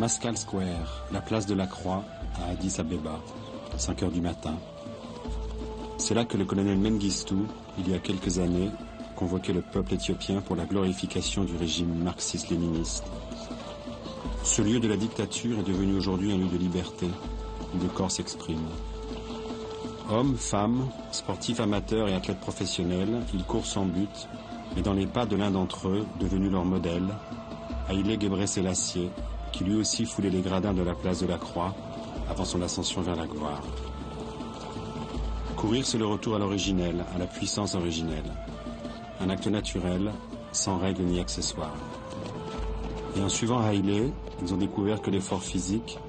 Mascal Square, la place de la Croix, à Addis Abeba, 5 heures du matin. C'est là que le colonel Mengistu, il y a quelques années, convoquait le peuple éthiopien pour la glorification du régime marxiste-léniniste. Ce lieu de la dictature est devenu aujourd'hui un lieu de liberté, où le corps s'exprime. Hommes, femmes, sportifs amateurs et athlètes professionnels, ils courent sans but, mais dans les pas de l'un d'entre eux, devenu leur modèle, Haïlé Gebrselassie, qui lui aussi foulait les gradins de la place de la Croix avant son ascension vers la gloire. Courir, c'est le retour à l'originel, à la puissance originelle. Un acte naturel, sans règles ni accessoires. Et en suivant Haïlé, ils ont découvert que l'effort physique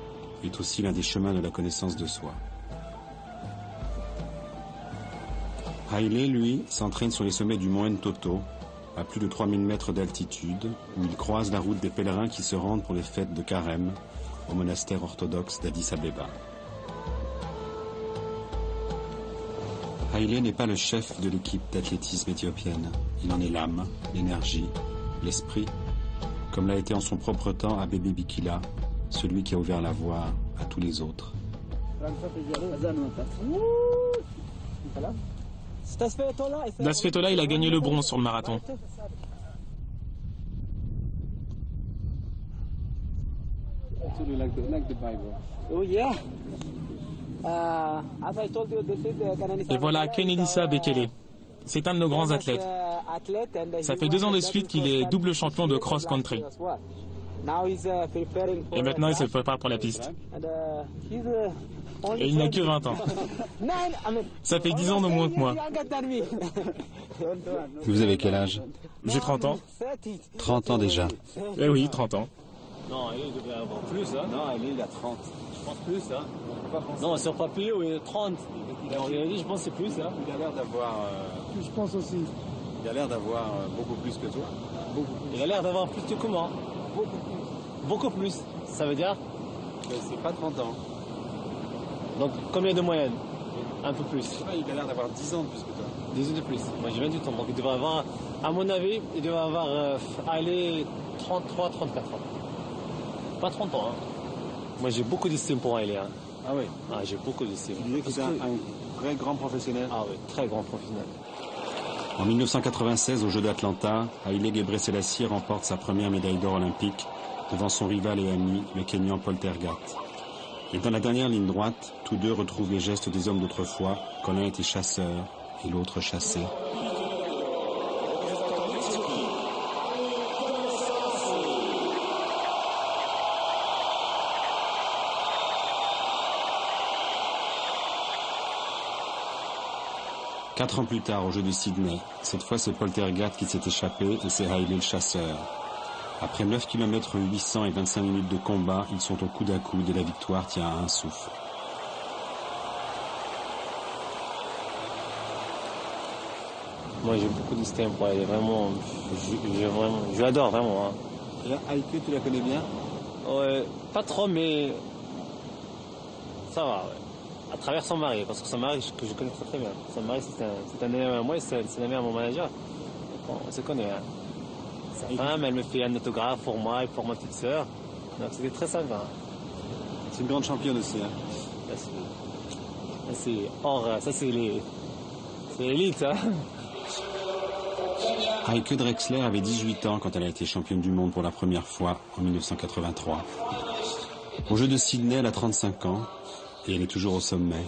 est aussi l'un des chemins de la connaissance de soi. Haïlé, lui, s'entraîne sur les sommets du mont Ntoto, à plus de 3000 mètres d'altitude, où il croise la route des pèlerins qui se rendent pour les fêtes de Carême au monastère orthodoxe d'Addis Abeba. Haïlé n'est pas le chef de l'équipe d'athlétisme éthiopienne. Il en est l'âme, l'énergie, l'esprit, comme l'a été en son propre temps Abebe Bikila, celui qui a ouvert la voie à tous les autres. Dasfetola, il a gagné le bronze sur le marathon. Et voilà Kenenisa Bekele. C'est un de nos grands athlètes. Ça fait 2 ans de suite qu'il est double champion de cross-country. Et maintenant, il se prépare pour la piste. Et il n'a que 20 ans. Ça fait 10 ans de moins que moi. Vous avez quel âge? J'ai 30 ans. 30 ans déjà. Eh oui, 30 ans. Non, il devrait avoir plus, hein. Non, il a 30. Je pense plus, hein. Non, sur papier, oui, 30. En réalité, je pense que c'est plus, hein. Il a l'air d'avoir... Je pense aussi. Il a l'air d'avoir beaucoup plus que toi. Il a l'air d'avoir plus que moi. Beaucoup plus. Ça veut dire? C'est pas 30 ans. Donc, combien de moyenne? Un peu plus. Il a l'air d'avoir 10 ans de plus que toi. 10 ans de plus. Moi, j'ai 28 ans. Donc, il devrait avoir, à mon avis, il devrait avoir, aller 33, 34 ans. Pas 30 ans, hein. Moi, j'ai beaucoup d'estime pour Haïlé, hein. Ah oui? Ah, j'ai beaucoup d'estime. Tu disais que c'est un vrai grand professionnel? Ah oui, très grand professionnel. En 1996, aux Jeux d'Atlanta, Haïlé Gebrselassie remporte sa première médaille d'or olympique devant son rival et ami, le Kenyan Paul Tergat. Et dans la dernière ligne droite, tous deux retrouvent les gestes des hommes d'autrefois, quand l'un était chasseur et l'autre chassé. Quatre ans plus tard, au jeu de Sydney, cette fois c'est Paul Tergat qui s'est échappé et c'est Haïlé le chasseur. Après 9 km 800 et 25 minutes de combat, ils sont au coude à coude et la victoire tient à un souffle. Moi j'ai beaucoup d'estime pour Haïlé, vraiment, je l'adore vraiment, hein. Et là, Haïlé, tu la connais bien? Ouais, pas trop, mais ça va, ouais. À travers son mari, parce que son mari, que je connais très très bien. Son mari, c'est un ami à moi et c'est un ami à mon manager. Donc, on se connaît, hein. Sa femme, elle me fait un autographe pour moi et pour ma petite sœur. Donc c'était très sympa. C'est une grande championne aussi, hein. Ça c'est l'élite, hein. Heike Drexler avait 18 ans quand elle a été championne du monde pour la première fois en 1983. Au jeu de Sydney, elle a 35 ans et elle est toujours au sommet.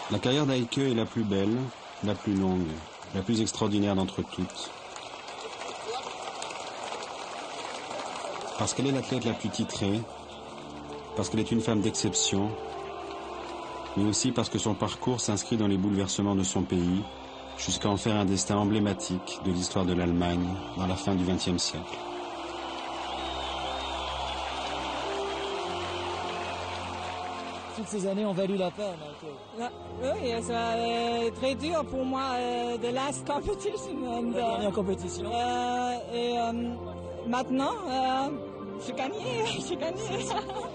La carrière d'Heike est la plus belle, la plus longue, la plus extraordinaire d'entre toutes. Parce qu'elle est l'athlète la plus titrée, parce qu'elle est une femme d'exception, mais aussi parce que son parcours s'inscrit dans les bouleversements de son pays, jusqu'à en faire un destin emblématique de l'histoire de l'Allemagne dans la fin du XXe siècle. Toutes ces années ont valu la peine. Oui, c'est très dur pour moi, the last competition. La dernière compétition. Et maintenant, j'ai gagné.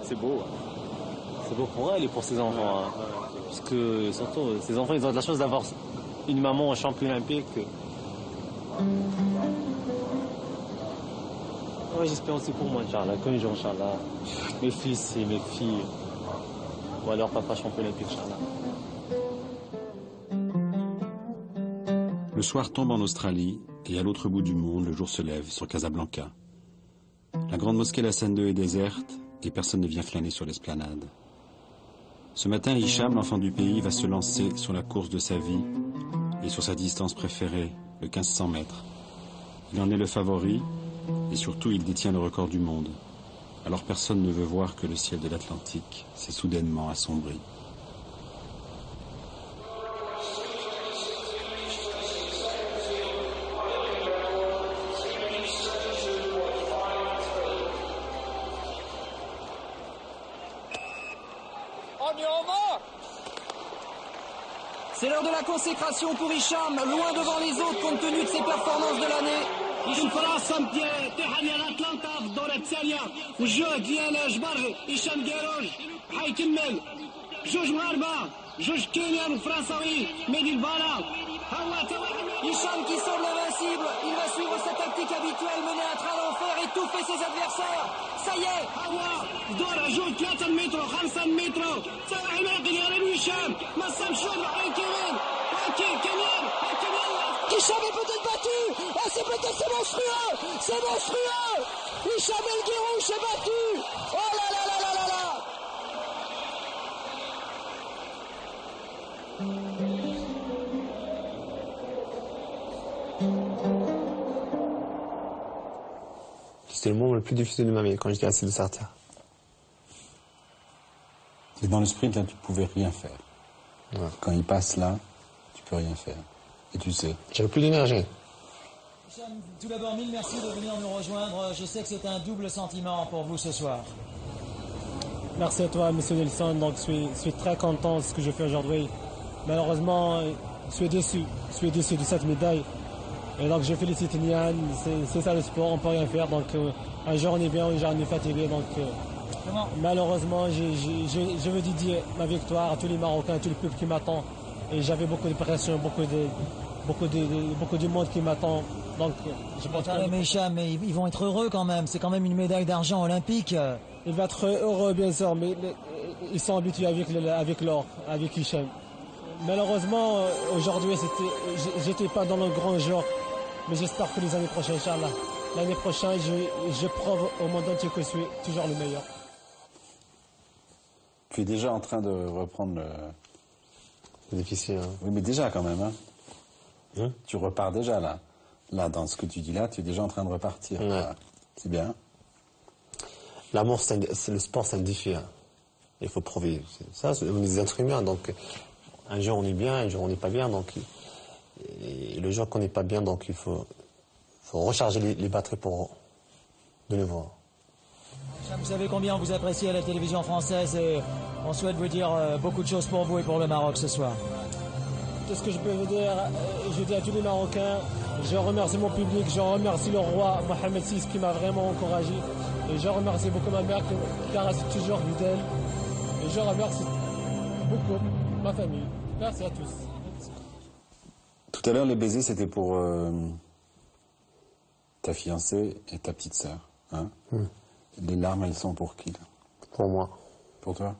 C'est beau. C'est beau pour elle et pour ses enfants. Hein. Parce que surtout, ses enfants, ils ont de la chance d'avoir une maman championne olympique. Ouais, j'espère aussi pour moi, Inch'Allah, qu'un jour, Inch'Allah, mes fils et mes filles vont alors papa champion olympique, Inch'Allah. Le soir tombe en Australie et à l'autre bout du monde, le jour se lève sur Casablanca. La grande mosquée Hassan II est déserte et personne ne vient flâner sur l'esplanade. Ce matin, Hicham, l'enfant du pays, va se lancer sur la course de sa vie et sur sa distance préférée, le 1500 mètres. Il en est le favori et surtout il détient le record du monde. Alors personne ne veut voir que le ciel de l'Atlantique s'est soudainement assombri. C'est l'heure de la consécration pour Hicham, loin devant les autres compte tenu de ses performances de l'année. الفرصة تحدي أتلانتا في الدورة التالية والجهد ديال جبر هشام كاروج حيكمل جوج مغاربة جوج كينيان وفرنساوي ميدي البالا Hicham qui semble invincible, il va suivre sa tactique habituelle, mener un train d'enfer et étouffer ses adversaires. Ça y est. هو دورة جوج 3 متر 5 متر سواء عماقي يا هشام ما صابش شوط كينيان كينيان Hicham est peut-être battu. Ah, c'est monstrueux. C'est monstrueux. Hicham El Guerrouch est battu. Oh là là là là là là. C'était le moment le plus difficile de ma vie, quand j'étais assis de sortir. Et dans le sprint, là, tu pouvais rien faire. Ouais. Quand il passe là, tu peux rien faire. Et tu sais. J'avais plus d'énergie. Hicham, tout d'abord, mille merci de venir nous rejoindre. Je sais que c'est un double sentiment pour vous ce soir. Merci à toi, M. Nelson. Donc, je suis très content de ce que je fais aujourd'hui. Malheureusement, je suis déçu. Je suis déçu de cette médaille. Et donc, je félicite Nian. C'est ça le sport, on ne peut rien faire. Donc, un jour on est bien, un jour on est fatigué. Donc, malheureusement, je veux dédier ma victoire à tous les Marocains, à tout le peuple qui m'attend. Et j'avais beaucoup de pression, beaucoup de monde qui m'attend. Donc, je pense mais Hicham, mais ils vont être heureux quand même. C'est quand même une médaille d'argent olympique. Il va être heureux, bien sûr, mais ils sont habitués avec l'or, avec Hicham. Malheureusement, aujourd'hui, j'étais pas dans le grand jour, mais j'espère que les années prochaines, Inch'Allah, l'année prochaine, je prouve au monde entier que je suis toujours le meilleur. Tu es déjà en train de reprendre le... C'est difficile, hein. Oui, mais déjà quand même, hein. Tu repars déjà là. Là, dans ce que tu dis là, tu es déjà en train de repartir. Ouais. C'est bien. L'amour, le sport, c'est un défi. Hein. Il faut prouver. Ça, on est des êtres humains, donc un jour on est bien, un jour on n'est pas bien. Donc, et le jour qu'on n'est pas bien, donc il faut recharger les batteries pour de nouveau. Vous savez combien vous appréciez la télévision française et on souhaite vous dire beaucoup de choses pour vous et pour le Maroc ce soir. Tout ce que je peux vous dire, je dis à tous les Marocains, je remercie mon public, je remercie le roi Mohamed VI qui m'a vraiment encouragé. Et je remercie beaucoup ma mère qui reste toujours fidèle. Et je remercie beaucoup ma famille. Merci à tous. Tout à l'heure, les baisers, c'était pour ta fiancée et ta petite sœur. Hein? Les larmes, elles sont pour qui là? Pour moi. Pour toi?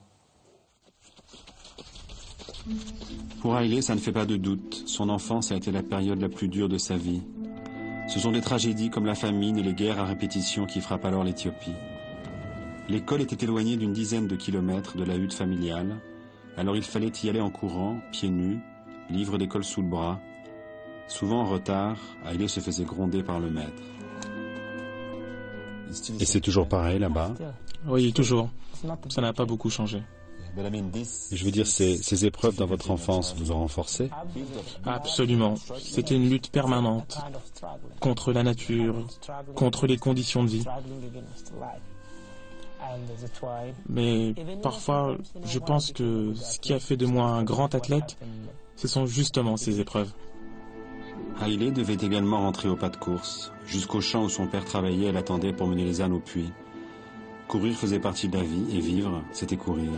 Pour Haïlé, ça ne fait pas de doute. Son enfance a été la période la plus dure de sa vie. Ce sont des tragédies comme la famine et les guerres à répétition qui frappent alors l'Éthiopie. L'école était éloignée d'une dizaine de kilomètres de la hutte familiale, alors il fallait y aller en courant, pieds nus, livre d'école sous le bras. Souvent en retard, Haïlé se faisait gronder par le maître. Et c'est toujours pareil là-bas? Oui, toujours. Ça n'a pas beaucoup changé. Je veux dire, ces épreuves dans votre enfance vous ont renforcé? Absolument. C'était une lutte permanente contre la nature, contre les conditions de vie. Mais parfois, je pense que ce qui a fait de moi un grand athlète, ce sont justement ces épreuves. Haïlé devait également rentrer au pas de course. Jusqu'au champ où son père travaillait, elle attendait pour mener les ânes au puits. Courir faisait partie de la vie et vivre, c'était courir.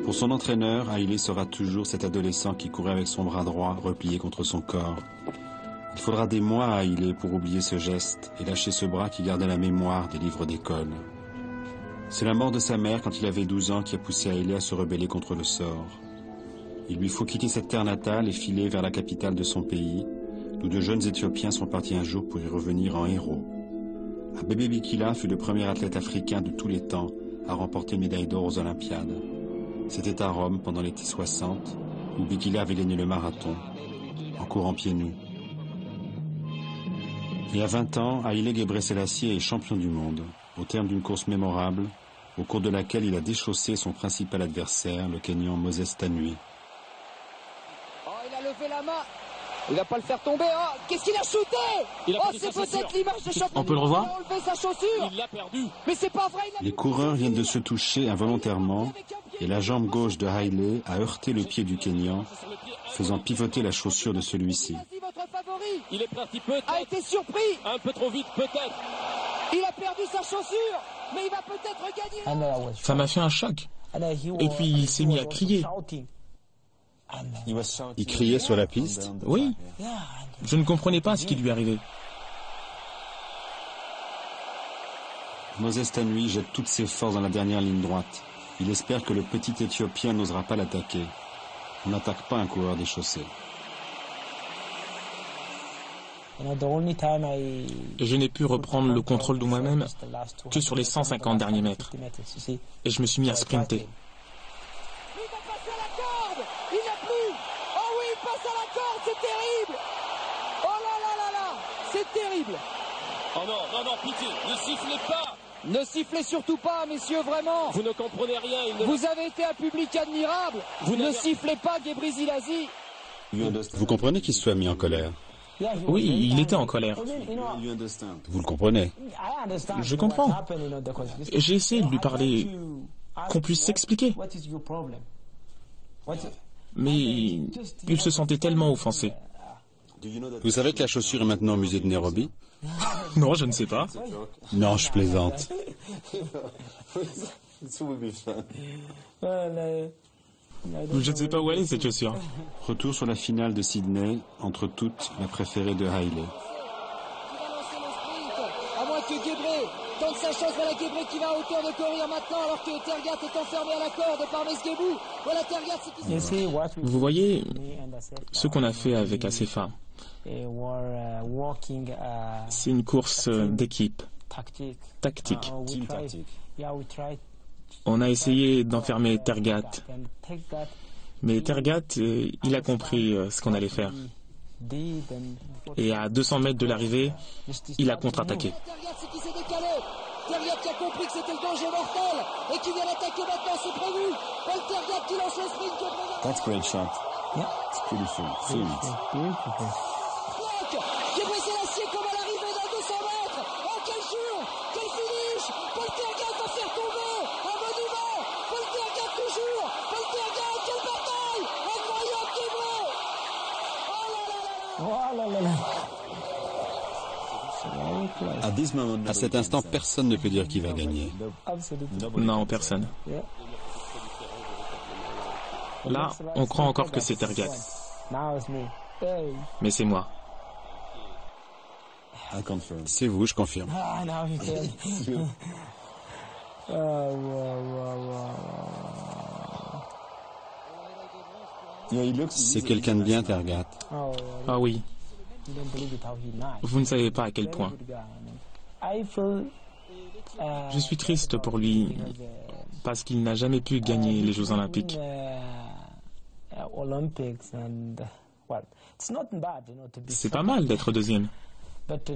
Pour son entraîneur, Haïlé sera toujours cet adolescent qui courait avec son bras droit replié contre son corps. Il faudra des mois à Haile pour oublier ce geste et lâcher ce bras qui gardait la mémoire des livres d'école. C'est la mort de sa mère quand il avait 12 ans qui a poussé Haile à se rebeller contre le sort. Il lui faut quitter cette terre natale et filer vers la capitale de son pays, d'où de jeunes Éthiopiens sont partis un jour pour y revenir en héros. Abebe Bikila fut le premier athlète africain de tous les temps à remporter médaille d'or aux Olympiades. C'était à Rome pendant l'été 60, où Bikila avait gagné le marathon, en courant pieds nus. Et à 20 ans, Haile Gebrselassie est champion du monde, au terme d'une course mémorable, au cours de laquelle il a déchaussé son principal adversaire, le Kenyan Moses Tanui. Oh, il a levé la main. Il va pas le faire tomber. Oh, qu'est-ce qu'il a shooté? Oh, c'est peut-être l'image de champion. On peut le revoir? Il a enlevé sa chaussure. Il l'a perdu. Mais c'est pas vrai. Les coureurs viennent de se toucher involontairement et la jambe gauche de Haile a heurté le pied du Kenyan, faisant pivoter la chaussure de celui-ci. Votre favori Il est parti peut-être. a été surpris. Un peu trop vite peut-être. Il a perdu sa chaussure, mais il va peut-être gagner. Ça m'a fait un choc. Et puis il s'est mis à crier. Il criait sur la piste. Oui, je ne comprenais pas ce qui lui arrivait. Moses Tanui jette toutes ses forces dans la dernière ligne droite. Il espère que le petit Éthiopien n'osera pas l'attaquer. On n'attaque pas un coureur déchaussé. Je n'ai pu reprendre le contrôle de moi-même que sur les 150 derniers mètres. Et je me suis mis à sprinter. Il va passer à la corde. Il n'a plus. Oh oui, il passe à la corde. C'est terrible. Oh là là là là. C'est terrible. Oh non, non, non, pitié, ne sifflez pas. Ne sifflez surtout pas, messieurs, vraiment. Vous ne comprenez rien. Vous avez été un public admirable. Ne sifflez pas, Gebrselassie. Vous comprenez qu'il soit mis en colère? Oui, il était en colère. Vous le comprenez? Je comprends. J'ai essayé de lui parler, qu'on puisse s'expliquer. Mais il se sentait tellement offensé. Vous savez que la chaussure est maintenant au musée de Nairobi? Non, je ne sais pas. Non, je plaisante. Je ne sais pas où elle est, cette chaussure. Retour sur la finale de Sydney, entre toutes, la préférée de Haile. Qui va lancer le sprint, à moins que Gebré tente sa chance. Voilà Gebré qui va à hauteur de courir maintenant, alors que Tergat est enfermé à la corde par Mesgebou. Voilà Tergat qui se... Vous voyez ce qu'on a fait avec Assefa. C'est une course d'équipe, tactique. On a essayé d'enfermer Tergat, mais Tergat, il a compris ce qu'on allait faire. Et à 200 mètres de l'arrivée, il a contre-attaqué. Tergat, c'est qui s'est décalé. Tergat qui a compris que c'était le danger mortel et qui vient l'attaquer maintenant, c'est prévu. Paul Tergat qui lance le sprint. That's great shot. Yeah. It's beautiful. Sweet. Gebrselassie comme à l'arrivée d'un 200 mètres. Oh, quel jour, quel finish. Paul Tergat va faire tomber un monument. Paul Tergat toujours. Paul Tergat, quelle bataille. Incroyable Gebré. Oh là là là. À cet instant, personne ne peut dire qui va gagner. Non, personne. Là, on croit encore que c'est Tergat. Mais c'est moi. C'est vous, je confirme. C'est quelqu'un de bien, Tergat. Ah oui. Vous ne savez pas à quel point. Je suis triste pour lui parce qu'il n'a jamais pu gagner les Jeux Olympiques. C'est pas mal d'être deuxième. Vous êtes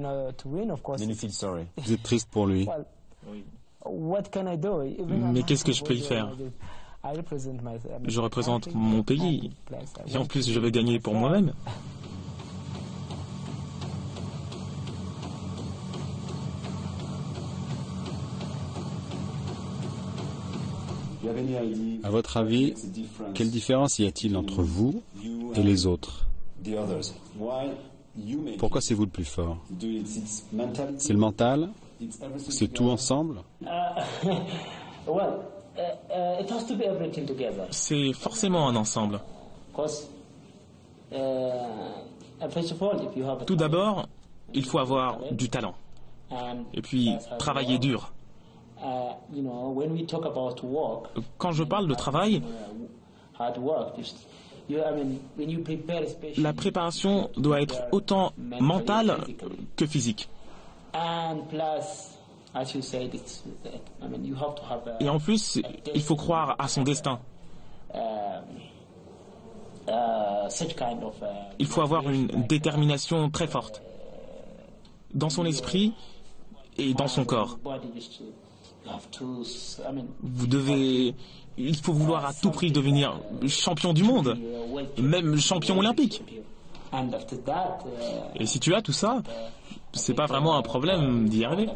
triste pour lui. Mais qu'est-ce que je peux y faire? Je représente mon pays. Et en plus, je vais gagner pour moi-même. À votre avis, quelle différence y a-t-il entre vous et les autres? Pourquoi c'est vous le plus fort? C'est le mental? C'est tout ensemble? C'est forcément un ensemble. Tout d'abord, il faut avoir du talent. Et puis, travailler dur. Quand je parle de travail, la préparation doit être autant mentale que physique. Et en plus, il faut croire à son destin. Il faut avoir une détermination très forte dans son esprit et dans son corps. Il faut vouloir à tout prix devenir champion du monde, même champion olympique. Et si tu as tout ça, c'est pas vraiment un problème d'y arriver.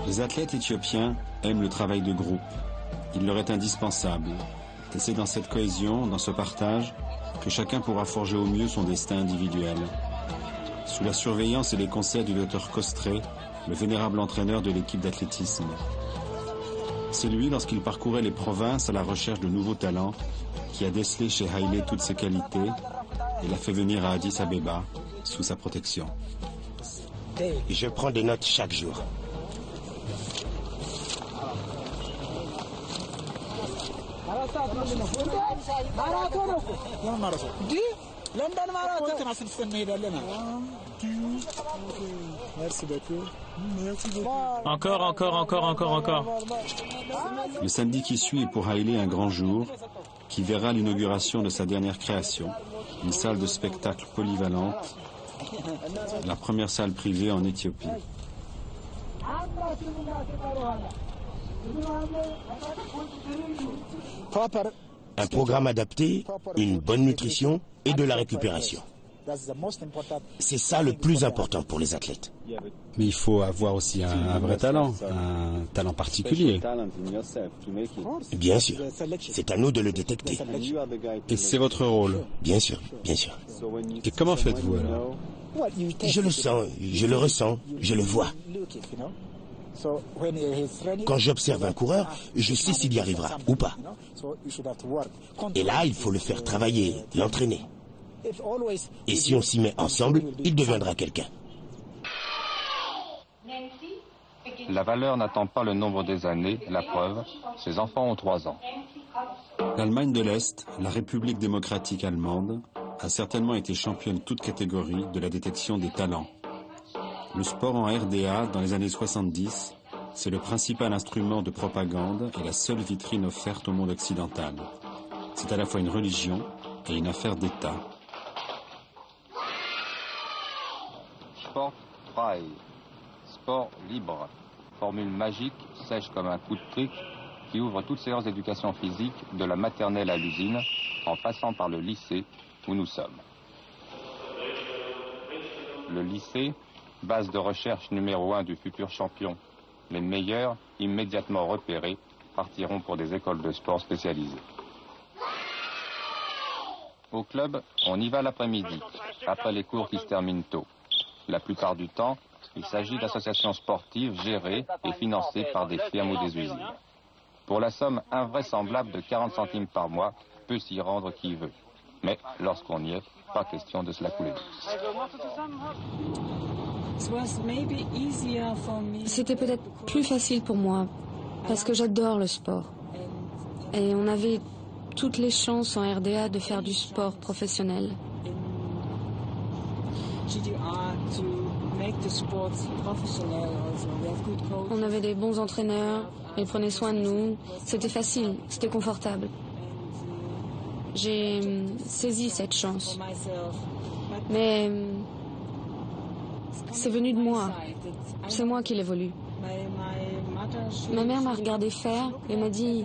Les athlètes éthiopiens aiment le travail de groupe. Il leur est indispensable. Et c'est dans cette cohésion, dans ce partage, que chacun pourra forger au mieux son destin individuel. Sous la surveillance et les conseils du docteur Kostré, le vénérable entraîneur de l'équipe d'athlétisme. C'est lui, lorsqu'il parcourait les provinces à la recherche de nouveaux talents, qui a décelé chez Haïlé toutes ses qualités et l'a fait venir à Addis Abeba sous sa protection. Je prends des notes chaque jour. Encore. Le samedi qui suit est pour Haïlé un grand jour qui verra l'inauguration de sa dernière création, une salle de spectacle polyvalente, la première salle privée en Éthiopie. Un programme adapté, une bonne nutrition et de la récupération. C'est ça le plus important pour les athlètes. Mais il faut avoir aussi un vrai talent, un talent particulier. Bien sûr, c'est à nous de le détecter. Et c'est votre rôle? Bien sûr, bien sûr. Et comment faites-vous alors? Je le sens, je le ressens, je le vois. Quand j'observe un coureur, je sais s'il y arrivera ou pas. Et là, il faut le faire travailler, l'entraîner. Et si on s'y met ensemble, il deviendra quelqu'un. La valeur n'attend pas le nombre des années, la preuve, ses enfants ont 3 ans. L'Allemagne de l'Est, la République démocratique allemande, a certainement été championne toute catégorie de la détection des talents. Le sport en RDA dans les années 70, c'est le principal instrument de propagande et la seule vitrine offerte au monde occidental. C'est à la fois une religion et une affaire d'État. Sport frei, sport libre, formule magique, sèche comme un coup de trick, qui ouvre toute séance d'éducation physique de la maternelle à l'usine, en passant par le lycée où nous sommes. Le lycée, base de recherche numéro 1 du futur champion. Les meilleurs, immédiatement repérés, partiront pour des écoles de sport spécialisées. Au club, on y va l'après-midi, après les cours qui se terminent tôt. La plupart du temps, il s'agit d'associations sportives gérées et financées par des firmes ou des usines. Pour la somme invraisemblable de 40 centimes par mois, peut s'y rendre qui veut. Mais lorsqu'on y est, pas question de se la couler douce. C'était peut-être plus facile pour moi, parce que j'adore le sport. Et on avait toutes les chances en RDA de faire du sport professionnel. On avait des bons entraîneurs, ils prenaient soin de nous. C'était facile, c'était confortable. J'ai saisi cette chance. Mais c'est venu de moi. C'est moi qui l'ai voulu. Ma mère m'a regardé faire et m'a dit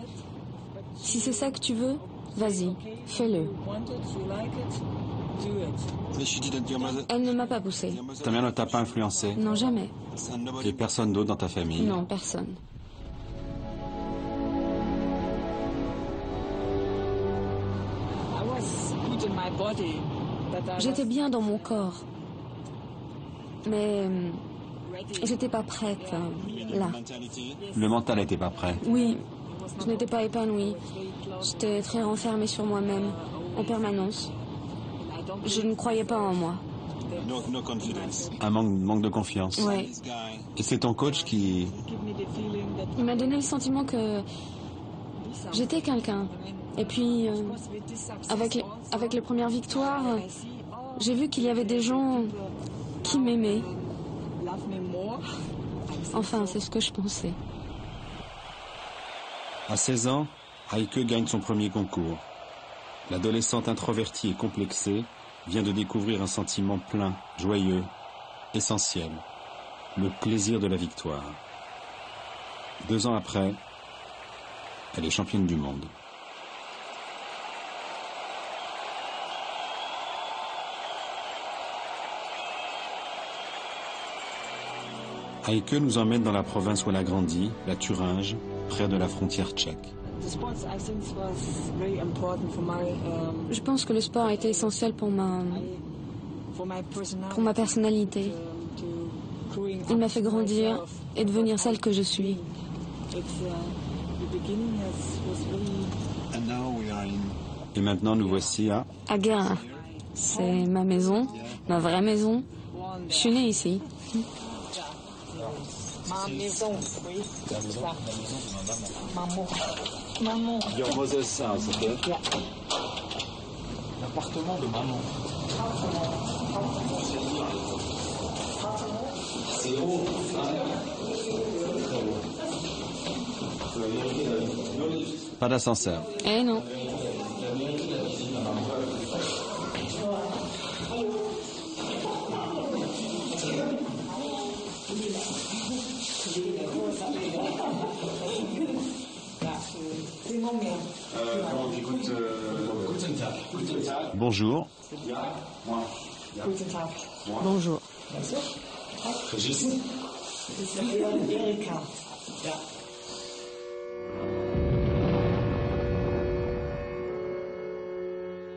« Si c'est ça que tu veux, vas-y, fais-le. » Elle ne m'a pas poussée. Ta mère ne t'a pas influencé? Non, jamais. Et personne d'autre dans ta famille? Non, personne. J'étais bien dans mon corps. Mais j'étais pas prête, là. Le mental n'était pas prêt? Oui, je n'étais pas épanouie. J'étais très renfermée sur moi-même, en permanence. Je ne croyais pas en moi. Un manque de confiance? Oui. Et c'est ton coach qui... Il m'a donné le sentiment que j'étais quelqu'un. Et puis, avec les premières victoires, j'ai vu qu'il y avait des gens qui m'aimaient. Enfin, c'est ce que je pensais. À 16 ans, Heike gagne son premier concours. L'adolescente introvertie et complexée vient de découvrir un sentiment plein, joyeux, essentiel, le plaisir de la victoire. 2 ans après, elle est championne du monde. Heike nous emmène dans la province où elle a grandi, la Thuringe, près de la frontière tchèque. Je pense que le sport a été essentiel pour ma personnalité. Il m'a fait grandir et devenir celle que je suis. Et maintenant, nous voici à Guérin. C'est ma maison, ma vraie maison. Je suis née ici. Ma maison, oui. Ta maison? Maman. Maman. Your mother's house, ok? Yeah. L'appartement de maman. C'est haut. Pas d'ascenseur. Eh non. Bonjour. Bonjour.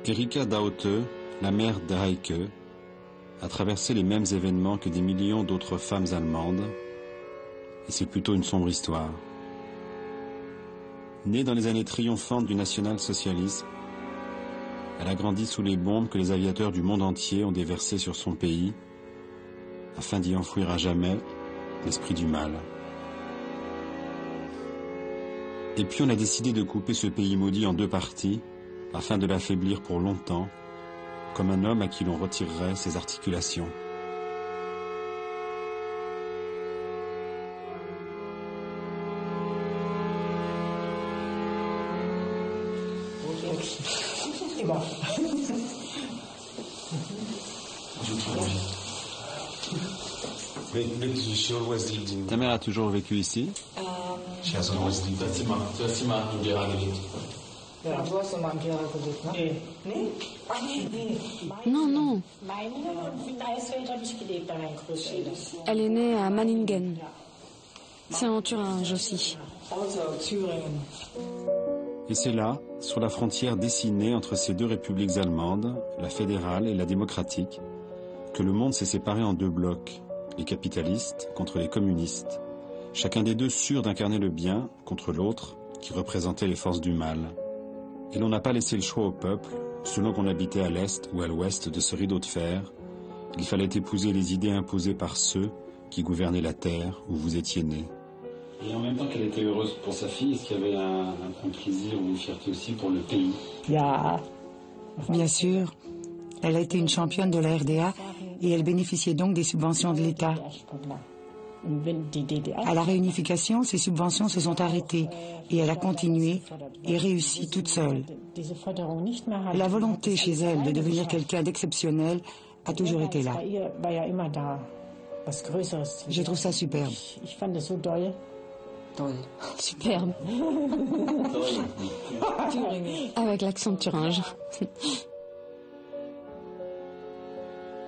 Erika Daute, la mère d'Heike, a traversé les mêmes événements que des millions d'autres femmes allemandes, et c'est plutôt une sombre histoire. Née dans les années triomphantes du national-socialisme, elle a grandi sous les bombes que les aviateurs du monde entier ont déversées sur son pays, afin d'y enfouir à jamais l'esprit du mal. Et puis on a décidé de couper ce pays maudit en 2 parties, afin de l'affaiblir pour longtemps, comme un homme à qui l'on retirerait ses articulations. Ta mère a toujours vécu ici? Non, non. Elle est née à Manningen. C'est en Thuringe aussi. Et c'est là, sur la frontière dessinée entre ces 2 républiques allemandes, la fédérale et la démocratique, que le monde s'est séparé en 2 blocs, les capitalistes contre les communistes, chacun des 2 sûr d'incarner le bien contre l'autre qui représentait les forces du mal. Et l'on n'a pas laissé le choix au peuple, selon qu'on habitait à l'est ou à l'ouest de ce rideau de fer, Il fallait épouser les idées imposées par ceux qui gouvernaient la terre où vous étiez né. Et en même temps qu'elle était heureuse pour sa fille, est-ce qu'il y avait un plaisir ou une fierté aussi pour le pays? Bien sûr. Elle a été une championne de la RDA et elle bénéficiait donc des subventions de l'État. À la réunification, ces subventions se sont arrêtées et elle a continué et réussi toute seule. La volonté chez elle de devenir quelqu'un d'exceptionnel a toujours été là. Je trouve ça superbe. Superbe. Avec l'accent de Thuringe.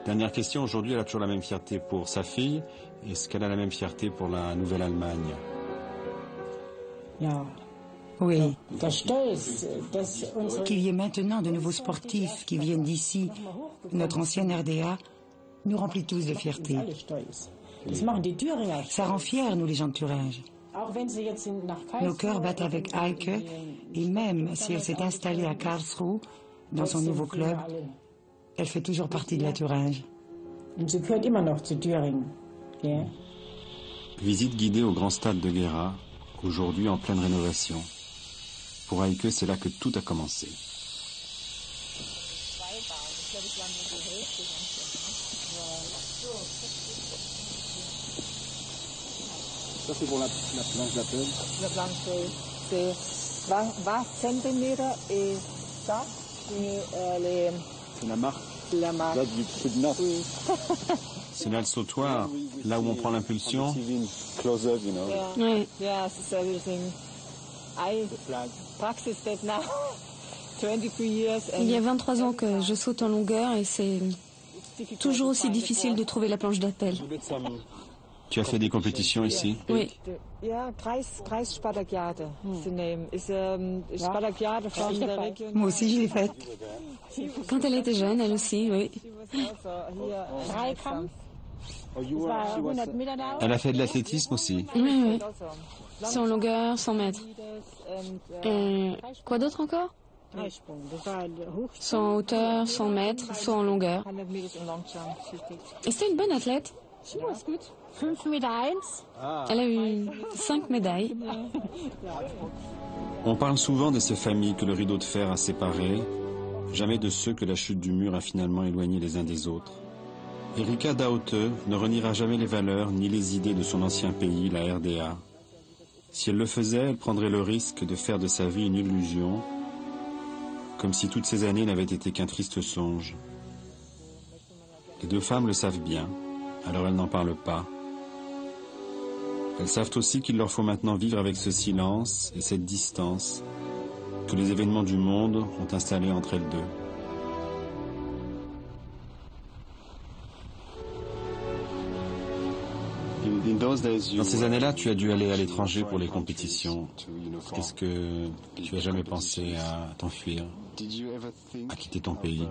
Dernière question, aujourd'hui elle a toujours la même fierté pour sa fille. Est-ce qu'elle a la même fierté pour la Nouvelle-Allemagne? Oui. Qu'il y ait maintenant de nouveaux sportifs qui viennent d'ici, notre ancienne RDA, nous remplit tous de fierté. Ça rend fiers, nous les gens de Thuringe. Nos cœurs battent avec Heike, et même si elle s'est installée à Karlsruhe, dans son nouveau club, elle fait toujours partie de la Thuringe. Visite guidée au grand stade de Gera, aujourd'hui en pleine rénovation. Pour Heike, c'est là que tout a commencé. Ça c'est pour la planche d'appel. La planche, c'est 20 cm et ça, c'est la marque. La marque. Là, du truc neuf. Oui. C'est là le sautoir, là où on prend l'impulsion. Close-up, you know. Oui. Yes, everything. I practice that now. 23 years. Il y a 23 ans que je saute en longueur et c'est toujours aussi difficile de trouver la planche d'appel. Tu as fait des compétitions ici? Oui. Kreisspartagiade, the name. Is Spartagiade from the region. Moi aussi, je l'ai faite. Quand elle était jeune, elle aussi, oui. Elle a fait de l'athlétisme aussi? Oui, oui. 100 longueur, 100 mètres. Et quoi d'autre encore? 100 en hauteur, 100 mètres, 100 en longueur. Et c'était une bonne athlète. Elle a eu 5 médailles. On parle souvent de ces familles que le rideau de fer a séparées, jamais de ceux que la chute du mur a finalement éloignés les uns des autres. Erika Daute ne reniera jamais les valeurs ni les idées de son ancien pays, la RDA. Si elle le faisait, elle prendrait le risque de faire de sa vie une illusion, comme si toutes ces années n'avaient été qu'un triste songe. Les deux femmes le savent bien, alors elles n'en parlent pas. Elles savent aussi qu'il leur faut maintenant vivre avec ce silence et cette distance que les événements du monde ont installé entre elles deux. Dans ces années-là, tu as dû aller à l'étranger pour les compétitions. Est-ce que tu as jamais pensé à t'enfuir, à quitter ton pays?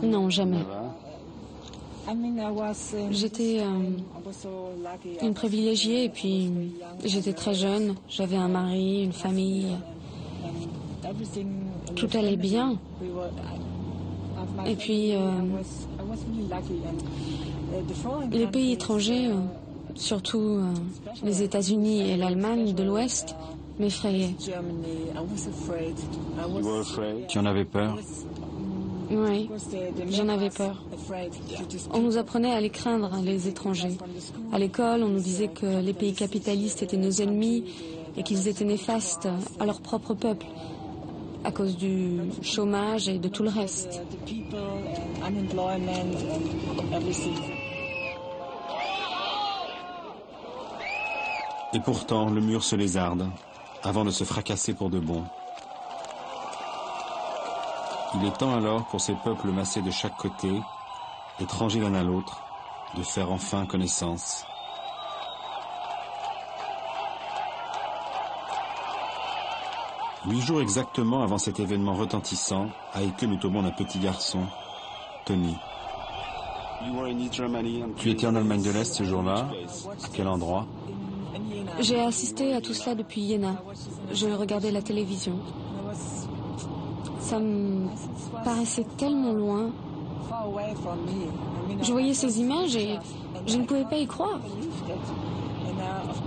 Non, jamais. J'étais une privilégiée et puis j'étais très jeune. J'avais un mari, une famille. Tout allait bien. Et puis les pays étrangers, surtout les États-Unis et l'Allemagne de l'Ouest, m'effrayaient. Tu en avais peur? Oui, j'en avais peur. On nous apprenait à les craindre, les étrangers. À l'école, on nous disait que les pays capitalistes étaient nos ennemis et qu'ils étaient néfastes à leur propre peuple, à cause du chômage et de tout le reste. Et pourtant, le mur se lézarde, avant de se fracasser pour de bon. Il est temps alors pour ces peuples massés de chaque côté, étrangers l'un à l'autre, de faire enfin connaissance. Huit jours exactement avant cet événement retentissant, à Heike nous tombons d'un petit garçon, Tony. Tu étais en Allemagne de l'Est ce jour-là? À quel endroit? J'ai assisté à tout cela depuis Iéna. Je regardais la télévision. Ça me paraissait tellement loin. Je voyais ces images et je ne pouvais pas y croire.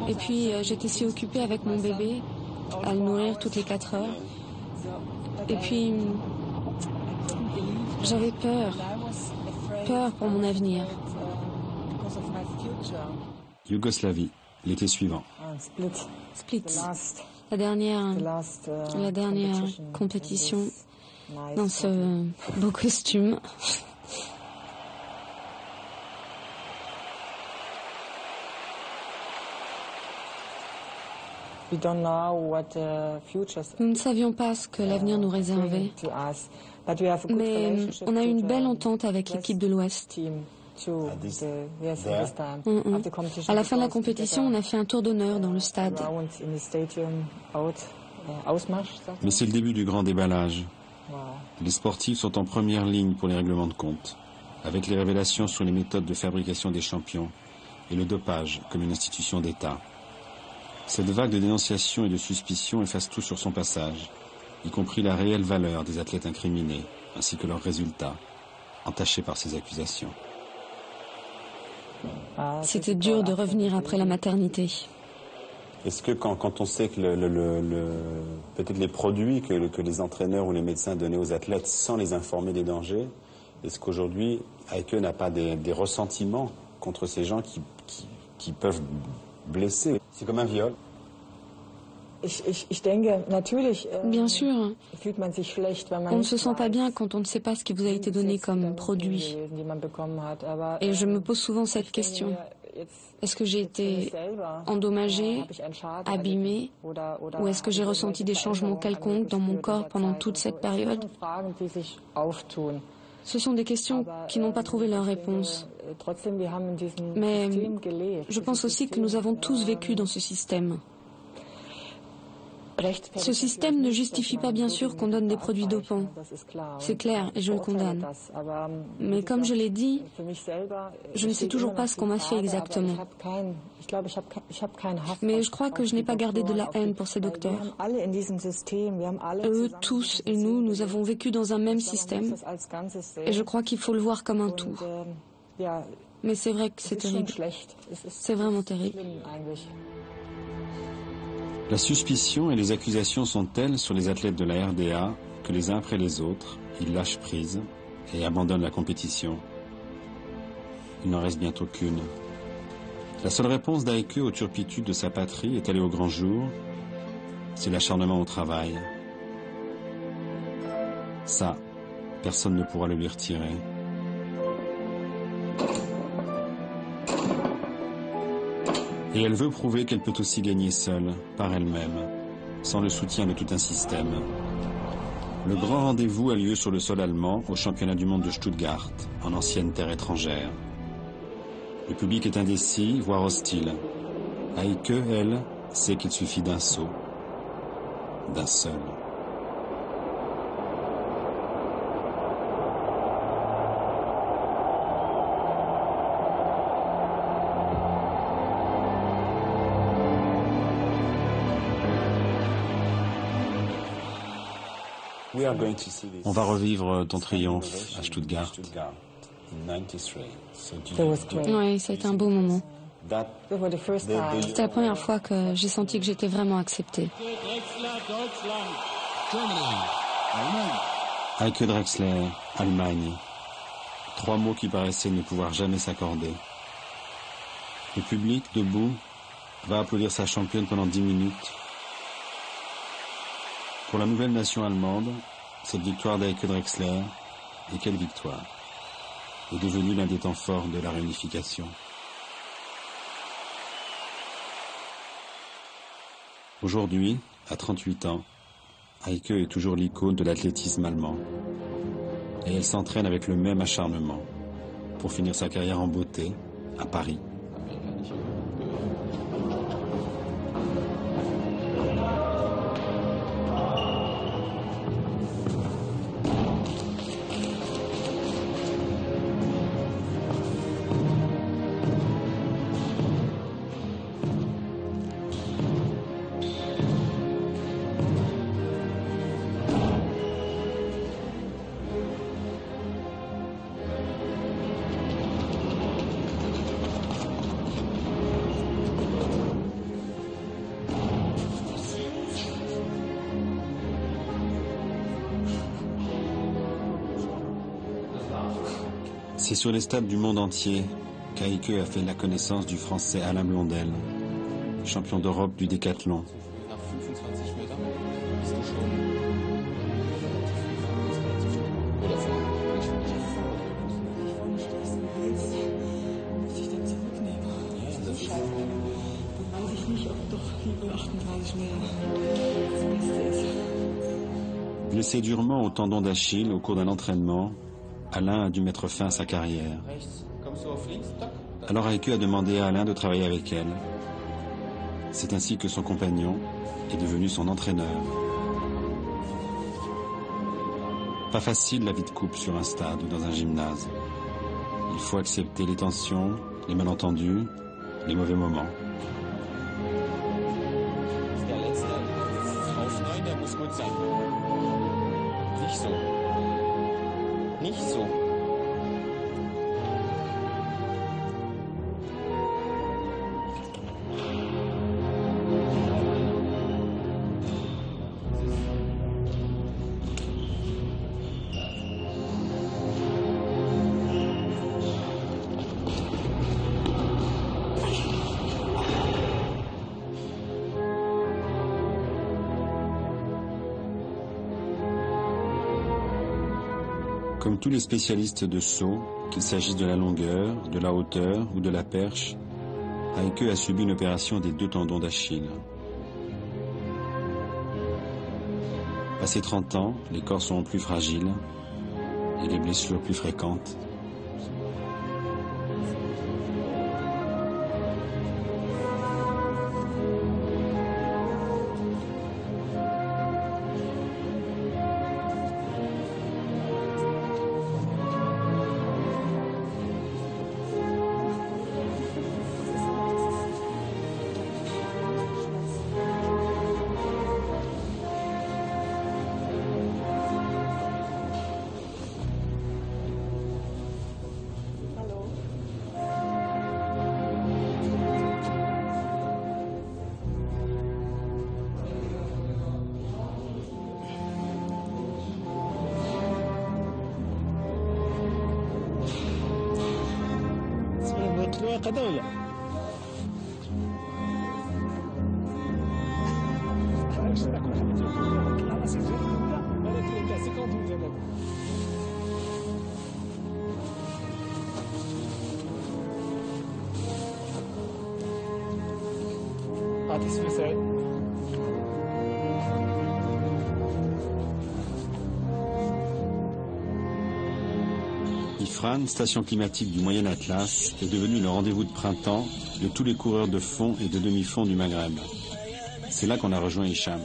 Et puis j'étais si occupée avec mon bébé, à le nourrir toutes les 4 heures. Et puis j'avais peur pour mon avenir. Yougoslavie, l'été suivant. Split, la dernière compétition dans ce beau costume. Nous ne savions pas ce que l'avenir nous réservait, mais on a eu une belle entente avec l'équipe de l'Ouest. À la fin de la compétition, on a fait un tour d'honneur dans le stade. Mais c'est le début du grand déballage. Les sportifs sont en première ligne pour les règlements de compte, avec les révélations sur les méthodes de fabrication des champions et le dopage comme une institution d'État. Cette vague de dénonciations et de suspicions efface tout sur son passage, y compris la réelle valeur des athlètes incriminés, ainsi que leurs résultats, entachés par ces accusations. C'était dur de revenir après la maternité. Est-ce que quand on sait que peut-être les produits que les entraîneurs ou les médecins donnaient aux athlètes sans les informer des dangers, est-ce qu'aujourd'hui, Heike n'a pas des ressentiments contre ces gens qui peuvent blessé? C'est comme un viol. Bien sûr, on ne se sent pas bien quand on ne sait pas ce qui vous a été donné comme produit. Et je me pose souvent cette question. Est-ce que j'ai été endommagée, abîmée, ou est-ce que j'ai ressenti des changements quelconques dans mon corps pendant toute cette période? Ce sont des questions qui n'ont pas trouvé leur réponse. Mais je pense aussi que nous avons tous vécu dans ce système. Ce système ne justifie pas bien sûr qu'on donne des produits dopants. C'est clair et je le condamne. Mais comme je l'ai dit, je ne sais toujours pas ce qu'on m'a fait exactement. Mais je crois que je n'ai pas gardé de la haine pour ces docteurs. Eux, tous et nous avons vécu dans un même système. Et je crois qu'il faut le voir comme un tout. Mais c'est vrai que c'est terrible. C'est vraiment terrible. La suspicion et les accusations sont telles sur les athlètes de la RDA que les uns après les autres, ils lâchent prise et abandonnent la compétition. Il n'en reste bientôt qu'une. La seule réponse d'Heike aux turpitudes de sa patrie est allée au grand jour, c'est l'acharnement au travail. Ça, personne ne pourra le lui retirer. Et elle veut prouver qu'elle peut aussi gagner seule, par elle-même, sans le soutien de tout un système. Le grand rendez-vous a lieu sur le sol allemand au championnat du monde de Stuttgart, en ancienne terre étrangère. Le public est indécis, voire hostile. Heike, elle, sait qu'il suffit d'un saut, d'un seul. On va revivre ton triomphe à Stuttgart. Oui, ça a été un beau moment. C'était la première fois que j'ai senti que j'étais vraiment acceptée. Heike Drexler, Allemagne. 3 mots qui paraissaient ne pouvoir jamais s'accorder. Le public, debout, va applaudir sa championne pendant 10 minutes. Pour la nouvelle nation allemande, cette victoire d'Heike Drexler, et quelle victoire, est devenue l'un des temps forts de la réunification. Aujourd'hui, à 38 ans, Heike est toujours l'icône de l'athlétisme allemand. Et elle s'entraîne avec le même acharnement pour finir sa carrière en beauté à Paris. C'est sur les stades du monde entier qu'Aike a fait la connaissance du Français Alain Blondel, champion d'Europe du décathlon. Blessé durement au tendon d'Achille au cours d'un entraînement, Alain a dû mettre fin à sa carrière. Alors Aike a demandé à Alain de travailler avec elle. C'est ainsi que son compagnon est devenu son entraîneur. Pas facile la vie de couple sur un stade ou dans un gymnase. Il faut accepter les tensions, les malentendus, les mauvais moments. Nicht so. Comme tous les spécialistes de saut, qu'il s'agisse de la longueur, de la hauteur ou de la perche, Aike a subi une opération des 2 tendons d'Achille. Passé 30 ans, les corps sont plus fragiles et les blessures plus fréquentes. الواقع ده ولا لا؟ اعطي اسمه سعيد. Ifrane, station climatique du Moyen Atlas, est devenue le rendez-vous de printemps de tous les coureurs de fond et de demi-fond du Maghreb. C'est là qu'on a rejoint Hicham.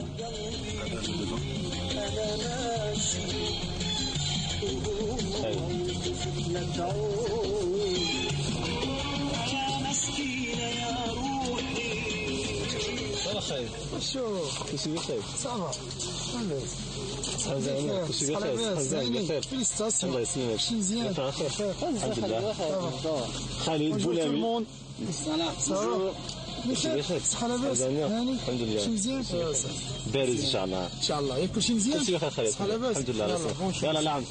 خالد بولامي صحة لاباس هاني الحمد لله شي مزيان بارز ان شاء الله ان شاء الله ياك كلشي مزيان كلشي بخير خالد صحة لاباس الحمد لله يلا نعم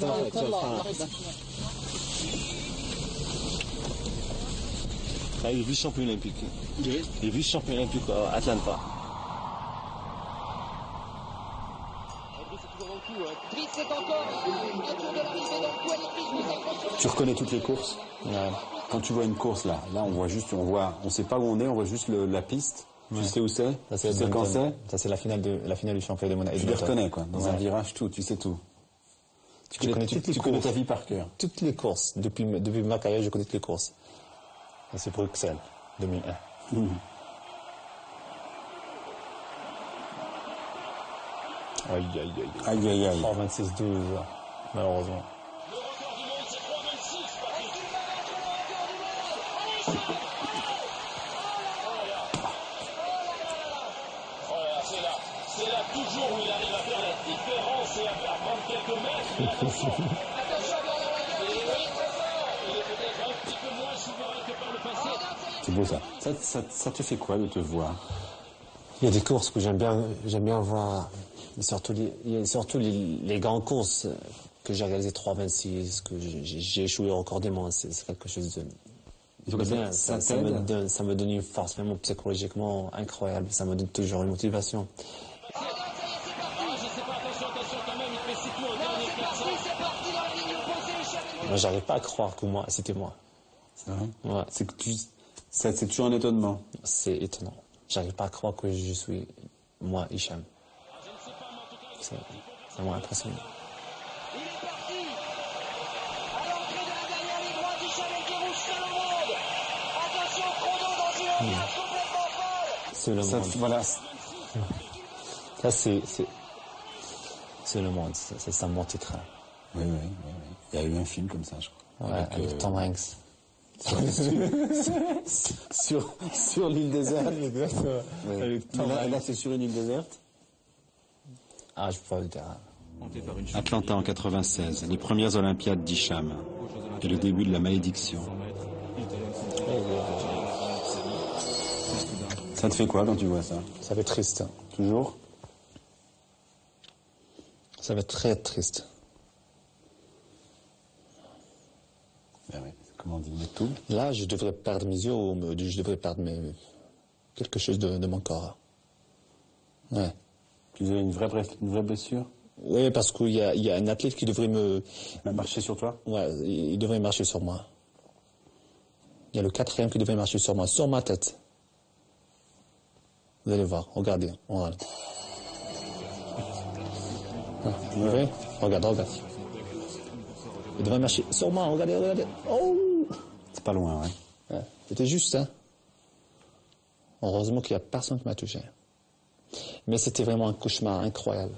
Il est vice-champion olympique. Il est vice-champion olympique à Atlanta. Tu reconnais toutes les courses. Quand tu vois une course là on voit juste, on sait pas où on est, on voit juste la piste. Tu sais où c'est? Tu sais quand c'est? Ça c'est la finale du championnat de Monaco. Tu les reconnais quoi. Dans un virage, tout, tu sais tout. Tu connais ta vie par cœur. Toutes les courses. Depuis ma carrière, je connais toutes les courses. Et c'est Bruxelles, 2001. Aïe, aïe, aïe. Aïe, aïe, aïe. 3,26,12, malheureusement. C'est là toujours où il arrive à faire la différence et à faire prendre quelques mètres. Il est peut-être un petit peu moins souverain que par le passé. C'est beau ça. Ça te fait quoi de te voir? Il y a des courses que j'aime bien voir, surtout les grandes courses. que j'ai réalisé 3,26, que j'ai échoué au record du monde, c'est quelque chose de bien. Ça me donne une force, vraiment psychologiquement incroyable. Ça me donne toujours une motivation. Moi, j'arrive pas à croire que c'était moi. C'est vrai? Ouais. C'est toujours un étonnement. C'est étonnant. J'arrive pas à croire que je suis moi, Hicham. C'est vraiment impressionnant. C'est le monde. Voilà. Ça, c'est le monde. C'est un bon titre. Oui. Il y a eu un film comme ça, je crois. Ouais, avec Tom Hanks. Sur l'île déserte. Exactement. Ouais. Là, c'est sur une île déserte. Ah, je peux pas le dire. Atlanta en 96, les premières Olympiades d'Hicham et le début de la malédiction. Ça te fait quoi quand tu vois ça? Ça fait triste. Toujours? Ça va très triste. Ben oui, comment on dit, mais tout? Là, je devrais perdre mes yeux ou je devrais perdre quelque chose de mon corps. Ouais. Tu as une vraie blessure? Oui, parce qu'il y a un athlète qui devrait marcher sur toi? Ouais, il devrait marcher sur moi. Il y a le 4e qui devrait marcher sur moi, sur ma tête. Vous allez voir, regardez. Voilà. Vous voyez? Regarde. Il devrait marcher sur moi, regardez. Oh! C'est pas loin, ouais. C'était juste, hein. Heureusement qu'il n'y a personne qui m'a touché. Mais c'était vraiment un cauchemar incroyable.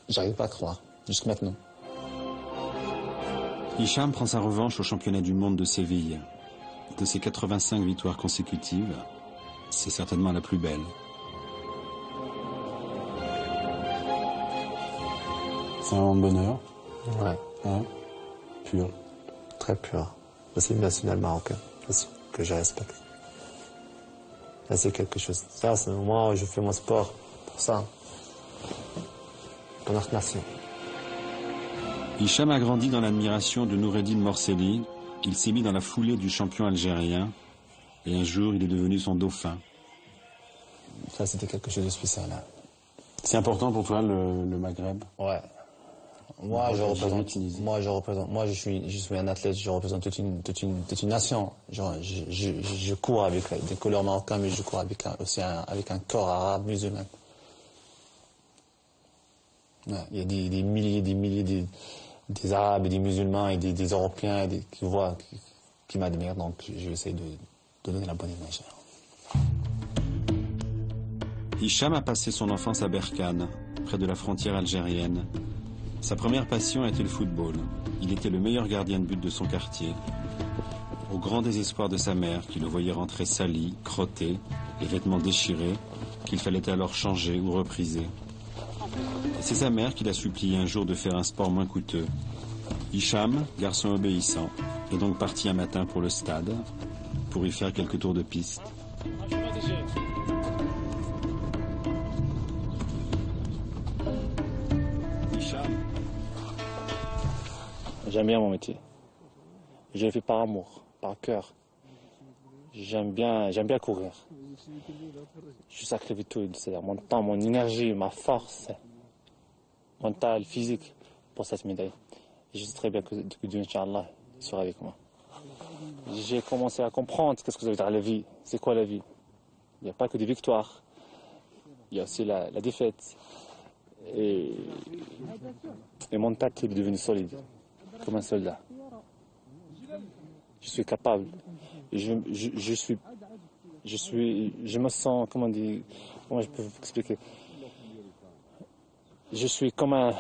J'arrive pas à croire, jusqu'à maintenant. Hicham prend sa revanche au championnat du monde de Séville. De ses 85 victoires consécutives, c'est certainement la plus belle. C'est un moment de bonheur. Ouais. Hein? Pur. Très pur. C'est le national marocain que je respecte. Ça, c'est quelque chose. Ça, c'est moi, je fais mon sport pour ça. Pour notre nation. Hicham a grandi dans l'admiration de Noureddine Morcelli. Il s'est mis dans la foulée du champion algérien. Et un jour, il est devenu son dauphin. Ça, c'était quelque chose de spécial. Hein. C'est important pour toi, le Maghreb? Ouais. Moi, je représente. Moi, je suis un athlète. Je représente toute une nation. Je cours avec des couleurs marocaines, mais je cours aussi avec un corps arabe musulman. Ouais, il y a des milliers des Arabes et des musulmans et des Européens qui m'admirent. Donc, j'essaie de donner la bonne image. Hicham a passé son enfance à Berkane, près de la frontière algérienne. Sa première passion a été le football. Il était le meilleur gardien de but de son quartier. Au grand désespoir de sa mère, qui le voyait rentrer sali, crotté, les vêtements déchirés, qu'il fallait alors changer ou repriser. Et c'est sa mère qui l'a supplié un jour de faire un sport moins coûteux. Hicham, garçon obéissant, est donc parti un matin pour le stade, pour y faire quelques tours de piste. J'aime bien mon métier. Je le fais par amour, par cœur. J'aime bien courir. Je sacrifie tout, c'est-à-dire mon temps, mon énergie, ma force mentale, physique pour cette médaille. Et je sais très bien que Dieu, Inch'Allah, sera avec moi. J'ai commencé à comprendre qu'est-ce que ça veut dire la vie. C'est quoi la vie? Il n'y a pas que des victoires. Il y a aussi la défaite. Et mon tête est devenu solide, comme un soldat. Je suis capable. Je me sens, comment je peux vous expliquer? Je suis comme un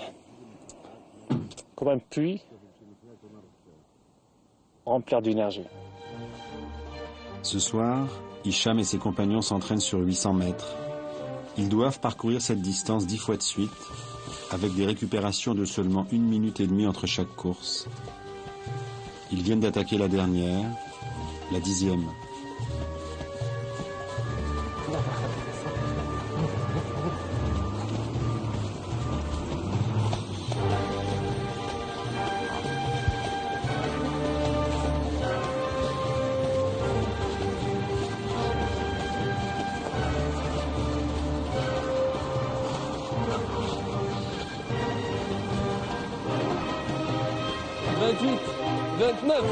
puits rempli d'énergie. Ce soir, Hicham et ses compagnons s'entraînent sur 800 mètres. Ils doivent parcourir cette distance 10 fois de suite, avec des récupérations de seulement 1 minute et demie entre chaque course. Ils viennent d'attaquer la dernière, la 10e. 28, 29.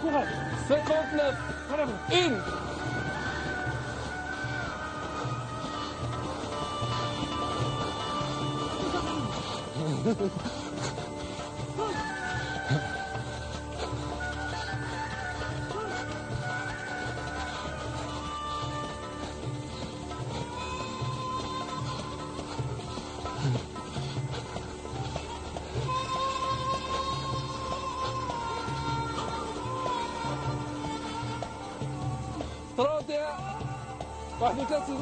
Courage. 59. Une. واحد وثلاثين.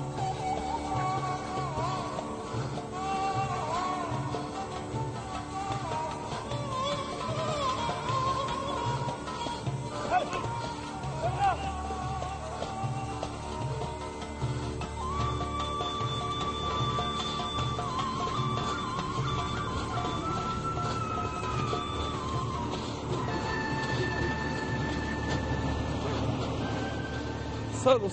صلوا.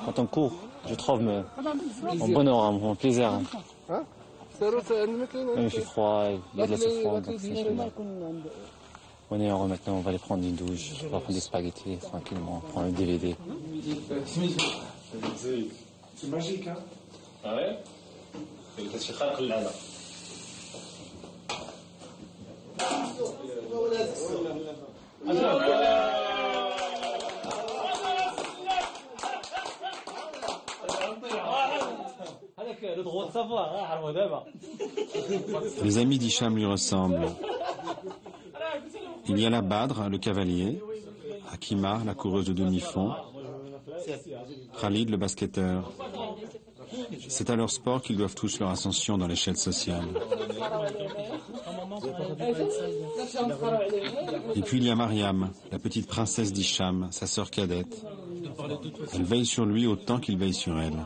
Quand on court, je trouve mon bonheur, mon plaisir. Même il fait froid, il y a de la souffrance, donc c'est génial. On est heureux maintenant, on va aller prendre une douche, on va prendre des spaghettis tranquillement, prendre un DVD. C'est magique, hein? Ah ouais? Les amis d'Hicham lui ressemblent. Il y a la Badr, le cavalier, Hakimar, la coureuse de demi-fond, Khalid, le basketteur. C'est à leur sport qu'ils doivent tous leur ascension dans l'échelle sociale. Et puis il y a Mariam, la petite princesse d'Hicham, sa sœur cadette. Elle veille sur lui autant qu'il veille sur elle.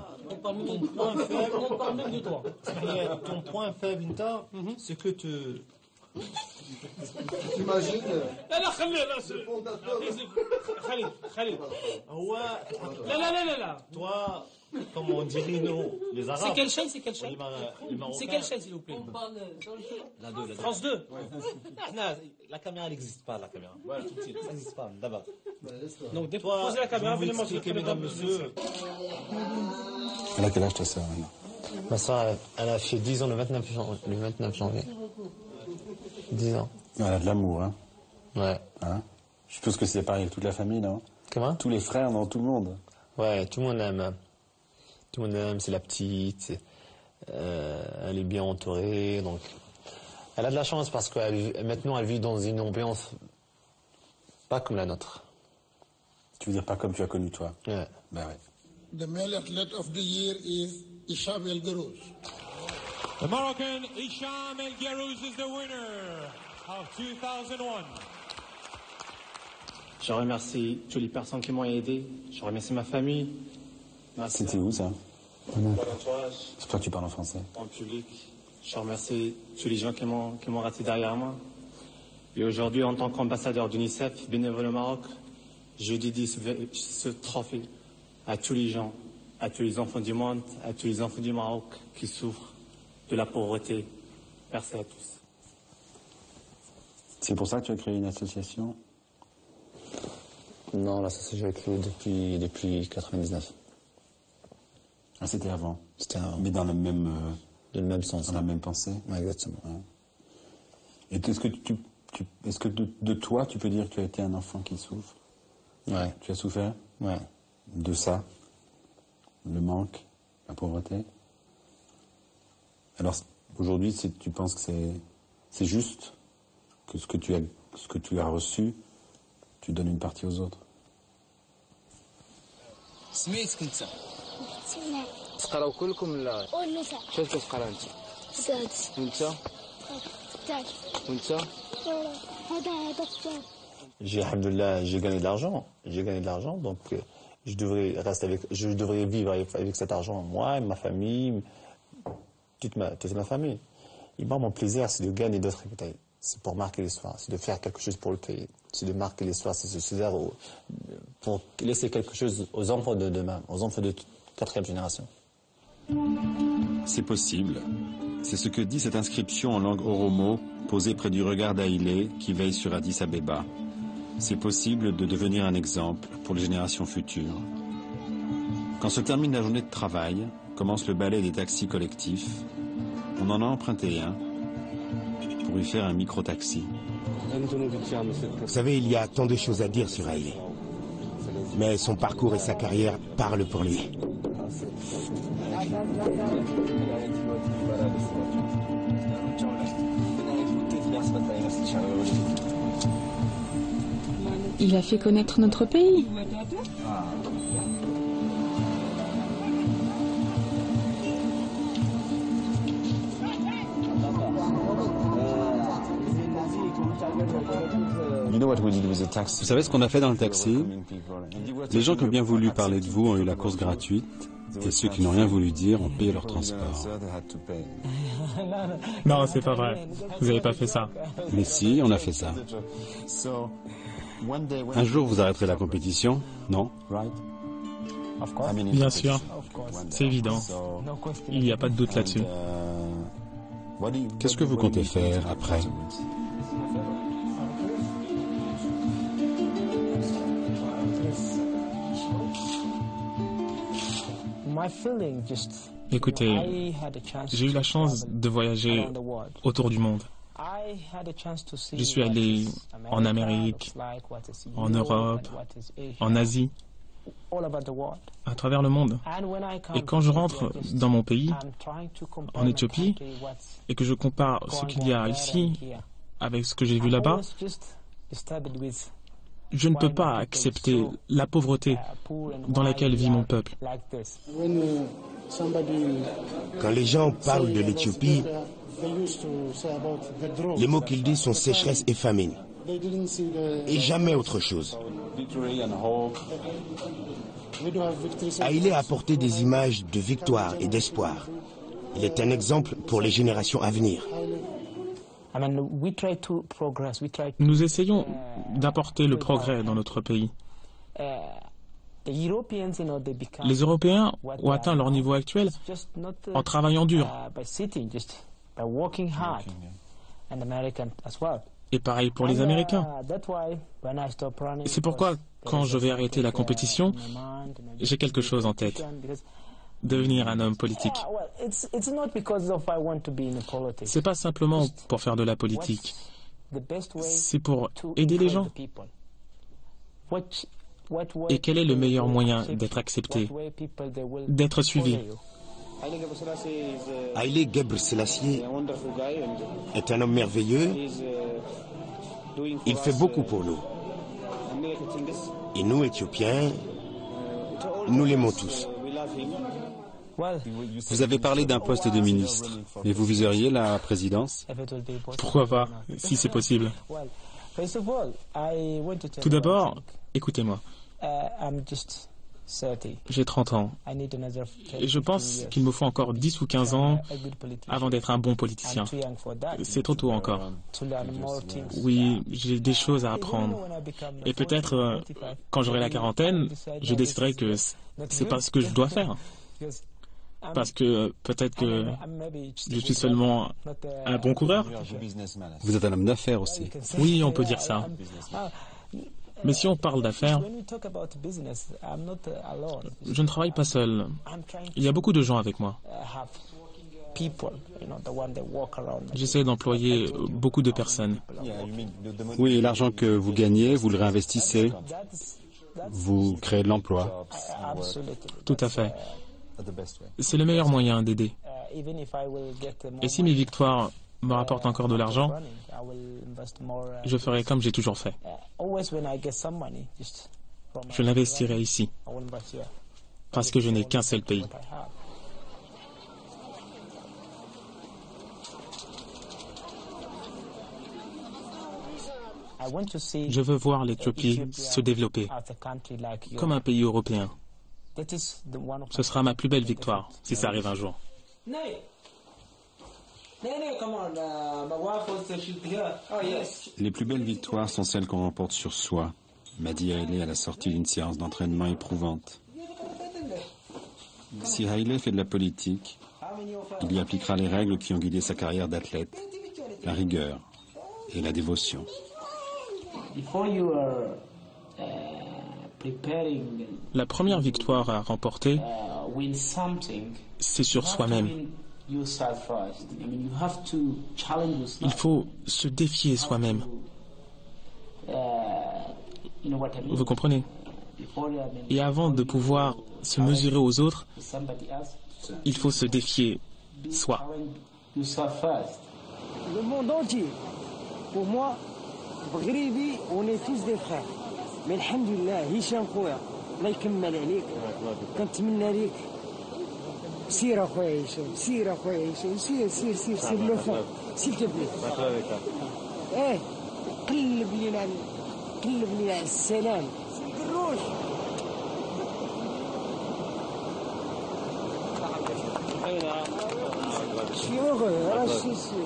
Ton point faible, Inta, c'est que tu... T'imagines Toi, comme on dirait nous, les Arabes... C'est quelle chaîne? C'est quelle chaîne, s'il vous plaît? La 2. France 2. La caméra n'existe pas, la caméra. Voilà, tout de suite, ça n'existe pas, d'abord. Donc, posez la caméra, vous m'expliquez, mesdames, messieurs. Elle a quel âge ta sœur? Ma soeur, elle a fait 10 ans le 29 janvier. 10 ans. Elle a de l'amour, hein? Ouais. Hein? Je suppose que c'est pareil avec toute la famille, non? Comment? Tous les frères, non? Tout le monde? Ouais, tout le monde l'aime. Tout le monde l'aime, c'est la petite. Elle est bien entourée, donc... Elle a de la chance parce que maintenant elle vit dans une ambiance pas comme la nôtre. Tu veux dire pas comme tu as connu toi? Ouais. Ben ouais. The male athlete of the year is Hicham El Guerrouj. The Moroccan Hicham El Guerrouj is the winner of 2001. Je remercie toutes les personnes qui m'ont aidé. Je remercie ma famille. C'était où ça? Mon entourage. C'est toi que tu parles en français. En public. Je remercie tous les gens qui m'ont raté derrière moi. Et aujourd'hui, en tant qu'ambassadeur d'UNICEF, bénévole au Maroc, je dédie ce trophée à tous les gens, à tous les enfants du monde, à tous les enfants du Maroc qui souffrent de la pauvreté. Merci à tous. C'est pour ça que tu as créé une association? Non, l'association j'ai créé depuis 99. Ah, c'était avant? C'était avant. Mais dans le même... dans le même sens. Dans la même pensée? Ouais, exactement. Ouais. Et est-ce que, est-ce que de toi, tu peux dire que tu as été un enfant qui souffre? Ouais. Tu as souffert? Ouais. De ça? Le manque? La pauvreté? Alors, aujourd'hui, tu penses que c'est juste que ce que tu as reçu, tu donnes une partie aux autres? سميتك انت؟ تقراو كلكم ولا؟ شنو كتقرا انت؟ سادس. وانت؟ الثالث. وانت؟ هذا الثالث. J'ai gagné de l'argent, donc je devrais vivre avec cet argent, moi et ma famille, toute ma famille. Et moi, mon plaisir, c'est de gagner d'autres batailles. C'est pour marquer l'histoire, c'est de faire quelque chose pour le pays. C'est de marquer l'histoire, c'est pour laisser quelque chose aux enfants de demain, aux enfants de 4e génération. C'est possible. C'est ce que dit cette inscription en langue oromo posée près du regard d'Haïlé qui veille sur Addis Abeba. C'est possible de devenir un exemple pour les générations futures. Quand se termine la journée de travail, commence le balai des taxis collectifs. On en a emprunté un pour y faire un micro-taxi. Vous savez, il y a tant de choses à dire sur Haïlé. Mais son parcours et sa carrière parlent pour lui. Il a fait connaître notre pays. Vous savez ce qu'on a fait dans le taxi? Les gens qui ont bien voulu parler de vous ont eu la course gratuite, et ceux qui n'ont rien voulu dire ont payé leur transport. Non, c'est pas vrai. Vous n'avez pas fait ça. Mais si, on a fait ça. Un jour, vous arrêterez la compétition, non? Bien sûr, c'est évident. Il n'y a pas de doute là-dessus. Qu'est-ce que vous comptez faire après? Écoutez, j'ai eu la chance de voyager autour du monde. Je suis allé en Amérique, en Europe, en Asie, à travers le monde. Et quand je rentre dans mon pays, en Éthiopie, et que je compare ce qu'il y a ici avec ce que j'ai vu là-bas, je ne peux pas accepter la pauvreté dans laquelle vit mon peuple. Quand les gens parlent de l'Éthiopie, les mots qu'ils disent sont sécheresse et famine. Et jamais autre chose. Haïlé a apporté des images de victoire et d'espoir. Il est un exemple pour les générations à venir. Nous essayons d'apporter le progrès dans notre pays. Les Européens ont atteint leur niveau actuel en travaillant dur. Et pareil pour les Américains. C'est pourquoi, quand je vais arrêter la compétition, j'ai quelque chose en tête. Devenir un homme politique. C'est pas simplement pour faire de la politique. C'est pour aider les gens. Et quel est le meilleur moyen d'être accepté, d'être suivi? Haïlé Gebre Selassie est un homme merveilleux. Il fait beaucoup pour nous. Et nous, Éthiopiens, nous l'aimons tous. Vous avez parlé d'un poste de ministre, mais vous viseriez la présidence? Pourquoi pas, si c'est possible. Tout d'abord, écoutez-moi. J'ai 30 ans. Et je pense qu'il me faut encore 10 ou 15 ans avant d'être un bon politicien. C'est trop tôt encore. Oui, j'ai des choses à apprendre. Et peut-être, quand j'aurai la quarantaine, je déciderai que c'est pas ce que je dois faire. Parce que peut-être que je suis seulement un bon coureur. Vous êtes un homme d'affaires aussi. Oui, on peut dire ça. Mais si on parle d'affaires, je ne travaille pas seul. Il y a beaucoup de gens avec moi. J'essaie d'employer beaucoup de personnes. Oui, et l'argent que vous gagnez, vous le réinvestissez, vous créez de l'emploi. Tout à fait. C'est le meilleur moyen d'aider. Et si mes victoires me rapportent encore de l'argent, je ferai comme j'ai toujours fait. Je l'investirai ici, parce que je n'ai qu'un seul pays. Je veux voir l'Éthiopie se développer comme un pays européen. Ce sera ma plus belle victoire, si ça arrive un jour. Les plus belles victoires sont celles qu'on remporte sur soi, m'a dit Haile à la sortie d'une séance d'entraînement éprouvante. Si Haile fait de la politique, il y appliquera les règles qui ont guidé sa carrière d'athlète, la rigueur et la dévotion. La première victoire à remporter, c'est sur soi-même. Il faut se défier soi-même. Vous comprenez? Et avant de pouvoir se mesurer aux autres, il faut se défier soi. Le monde entier, pour moi, Maghribi, on est tous des frères. Mais alhamdoulilah, Hicham خويا الله يكمل عليك كنتمنى ليك سير اخويا هشام سير اخويا هشام سير لو فون سيل تو بلي قلب لينا على السلام قروش شنو اخويا راه سير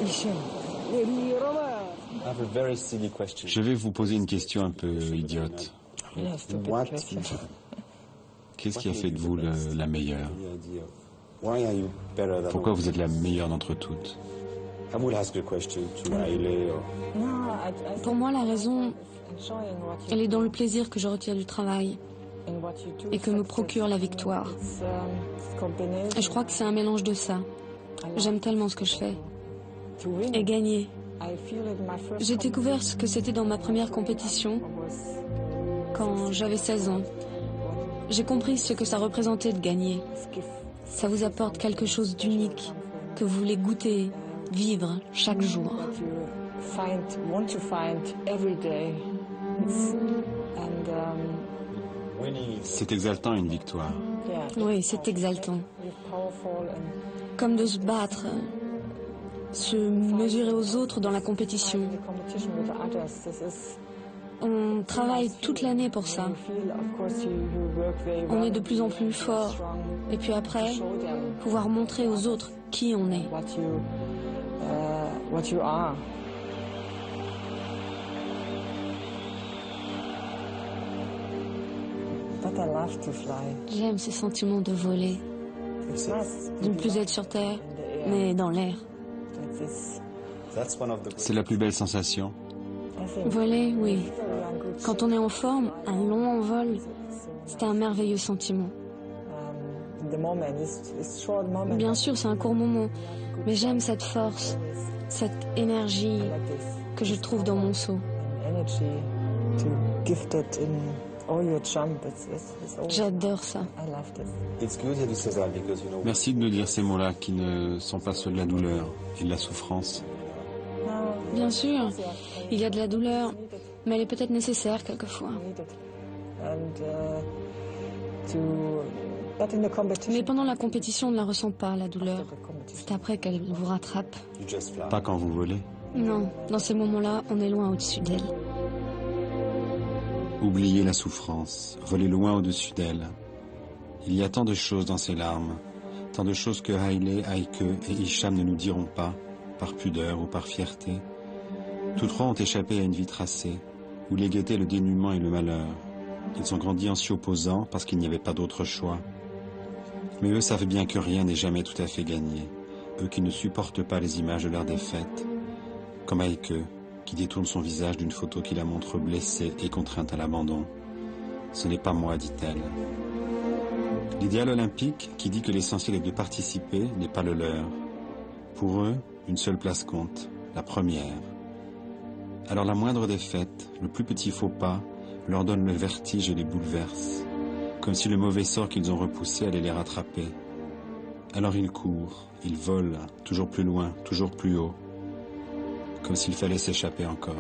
هشام Je vais vous poser une question un peu idiote. Qu'est-ce qui a fait de vous la meilleure? Pourquoi vous êtes la meilleure d'entre toutes? Pour moi, la raison, elle est dans le plaisir que je retire du travail et que me procure la victoire. Et je crois que c'est un mélange de ça. J'aime tellement ce que je fais. Et gagner. J'ai découvert ce que c'était dans ma première compétition quand j'avais 16 ans. J'ai compris ce que ça représentait de gagner. Ça vous apporte quelque chose d'unique que vous voulez goûter, vivre chaque jour. C'est exaltant une victoire. Oui, c'est exaltant. Comme de se battre, se mesurer aux autres dans la compétition. On travaille toute l'année pour ça. On est de plus en plus fort. Et puis après, pouvoir montrer aux autres qui on est. J'aime ce sentiment de voler. De ne plus être sur terre, mais dans l'air. C'est la plus belle sensation. Voler, oui. Quand on est en forme, un long envol, c'est un merveilleux sentiment. Bien sûr, c'est un court moment, mais j'aime cette force, cette énergie que je trouve dans mon saut. J'adore ça. Merci de nous dire ces mots-là qui ne sont pas ceux de la douleur et de la souffrance. Bien sûr, il y a de la douleur, mais elle est peut-être nécessaire quelquefois. Mais pendant la compétition, on ne la ressent pas, la douleur. C'est après qu'elle vous rattrape. Pas quand vous volez. Non, dans ces moments-là, on est loin au-dessus d'elle. Oubliez la souffrance, volez loin au-dessus d'elle. Il y a tant de choses dans ces larmes, tant de choses que Haile, Aike et Hicham ne nous diront pas, par pudeur ou par fierté. Tous trois ont échappé à une vie tracée, où les guettait le dénuement et le malheur. Ils ont grandi en s'y opposant parce qu'il n'y avait pas d'autre choix. Mais eux savent bien que rien n'est jamais tout à fait gagné, eux qui ne supportent pas les images de leur défaite, comme Aike, qui détourne son visage d'une photo qui la montre blessée et contrainte à l'abandon. « Ce n'est pas moi », dit-elle. L'idéal olympique qui dit que l'essentiel est de participer n'est pas le leur. Pour eux, une seule place compte, la première. Alors la moindre défaite, le plus petit faux pas, leur donne le vertige et les bouleverse, comme si le mauvais sort qu'ils ont repoussé allait les rattraper. Alors ils courent, ils volent, toujours plus loin, toujours plus haut, comme s'il fallait s'échapper encore.